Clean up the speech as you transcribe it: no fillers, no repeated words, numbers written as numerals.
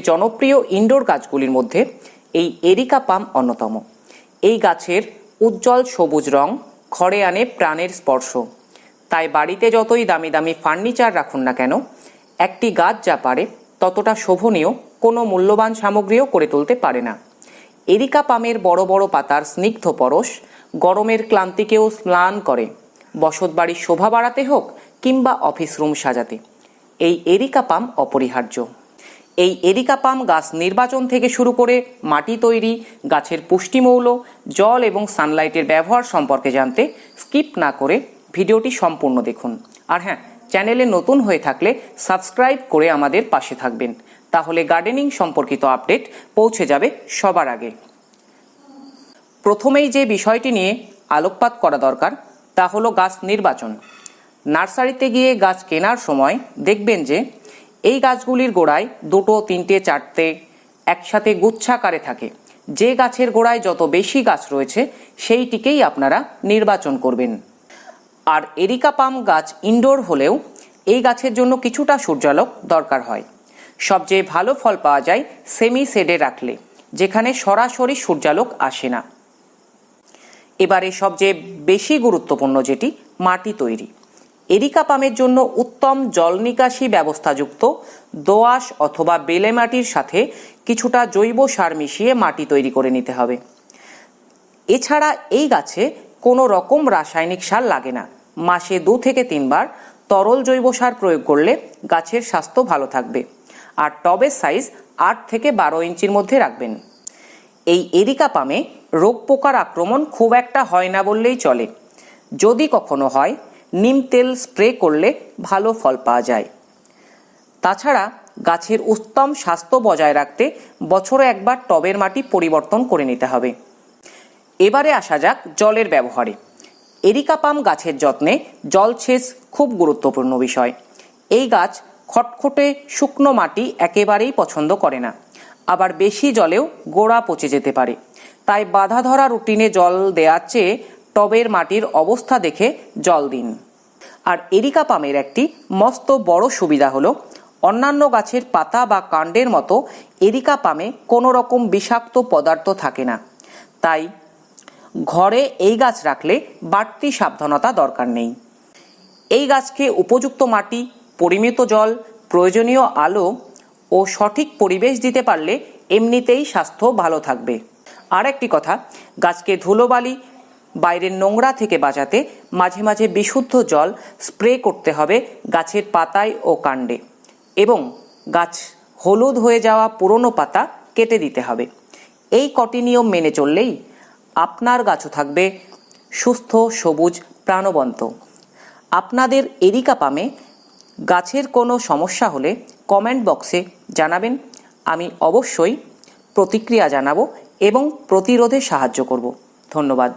জনপ্রিয় ইনডোর গাছগুলির মধ্যে এই এরিকা পাম অন্যতম। এই গাছের উজ্জ্বল সবুজ রং ঘরে আনে প্রাণের স্পর্শ। তাই বাড়িতে যতই দামি দামি ফার্নিচার রাখুন না কেন, একটি গাছ যা পারে ততটা শোভনীয় কোনো মূল্যবান সামগ্রীও করে তুলতে পারে না। এরিকা পামের বড় বড় পাতার স্নিগ্ধ পরশ গরমের ক্লান্তিকেও স্নান করে, বসতবাড়ির শোভা বাড়াতে হোক কিংবা অফিস রুম সাজাতে। এই এরিকা পাম অপরিহার্য। এই এরিকা পাম গাছ নির্বাচন থেকে শুরু করে মাটি তৈরি, গাছের পুষ্টিমৌল, জল এবং সানলাইটের ব্যবহার সম্পর্কে জানতে স্কিপ না করে ভিডিওটি সম্পূর্ণ দেখুন। আর হ্যাঁ, চ্যানেলে নতুন হয়ে থাকলে সাবস্ক্রাইব করে আমাদের পাশে থাকবেন, তাহলে গার্ডেনিং সম্পর্কিত আপডেট পৌঁছে যাবে সবার আগে। প্রথমেই যে বিষয়টি নিয়ে আলোকপাত করা দরকার তা হলো গাছ নির্বাচন। নার্সারিতে গিয়ে গাছ কেনার সময় দেখবেন যে এই গাছগুলির গোড়ায় 2, 3, 4 একসাথে গুচ্ছাকারে থাকে। যে গাছের গোড়ায় যত বেশি গাছ রয়েছে সেইটিকেই আপনারা নির্বাচন করবেন। আর এরিকা পাম গাছ ইনডোর হলেও এই গাছের জন্য কিছুটা সূর্যালোক দরকার হয়। সবচেয়ে ভালো ফল পাওয়া যায় সেমি শেডে রাখলে, যেখানে সরাসরি সূর্যালোক আসে না। এবারে সবচেয়ে বেশি গুরুত্বপূর্ণ যেটি, মাটি তৈরি। এরিকা পামের জন্য উত্তম জল নিকাশি ব্যবস্থাযুক্ত দোআঁশ অথবা বেলে মাটির সাথে কিছুটা জৈব সার মিশিয়ে মাটি তৈরি করে নিতে হবে। এছাড়া এই গাছে কোনো রকম রাসায়নিক সার লাগে না। মাসে 2 থেকে 3 বার তরল জৈব সার প্রয়োগ করলে গাছের স্বাস্থ্য ভালো থাকবে। আর টবের সাইজ 8 থেকে 12 ইঞ্চির মধ্যে রাখবেন। এই এরিকা পামে রোগ পোকার আক্রমণ খুব একটা হয় না বললেই চলে। যদি কখনো হয়, নিম তেল স্প্রে করলে ভালো ফল পাওয়া যায়। তাছাড়া গাছের উত্তম স্বাস্থ্য বজায় রাখতে বছরে একবার টবের মাটি পরিবর্তন করে নিতে হবে। এবারে আসা যাক জলের ব্যবহারে। এরিকা পাম গাছের যত্নে জলসেচ খুব গুরুত্বপূর্ণ বিষয়। এই গাছ খটখটে শুকনো মাটি একেবারেই পছন্দ করে না, আবার বেশি জলেও গোড়া পচে যেতে পারে। তাই বাঁধা ধরা রুটিনে জল দেওয়ার চেয়ে টবের মাটির অবস্থা দেখে জল দিন। আর এরিকা পামের একটি মস্ত বড় সুবিধা হলো, অন্যান্য গাছের পাতা বা কাণ্ডের মতো এরিকা পামে কোনো রকম বিষাক্ত পদার্থ থাকে না। তাই ঘরে এই গাছ রাখলে বাড়তি সাবধানতা দরকার নেই। এই গাছকে উপযুক্ত মাটি, পরিমিত জল, প্রয়োজনীয় আলো ও সঠিক পরিবেশ দিতে পারলে এমনিতেই স্বাস্থ্য ভালো থাকবে। আর একটি কথা, গাছকে ধুলোবালি, বাইরের নোংরা থেকে বাঁচাতে মাঝে মাঝে বিশুদ্ধ জল স্প্রে করতে হবে গাছের পাতায় ও কাণ্ডে, এবং গাছ হলুদ হয়ে যাওয়া পুরনো পাতা কেটে দিতে হবে। এই কটি নিয়ম মেনে চললেই আপনার গাছও থাকবে সুস্থ, সবুজ, প্রাণবন্ত। আপনাদের এরিকা পামে গাছের কোনো সমস্যা হলে কমেন্ট বক্সে জানাবেন। আমি অবশ্যই প্রতিক্রিয়া জানাবো এবং প্রতিরোধে সাহায্য করব। ধন্যবাদ।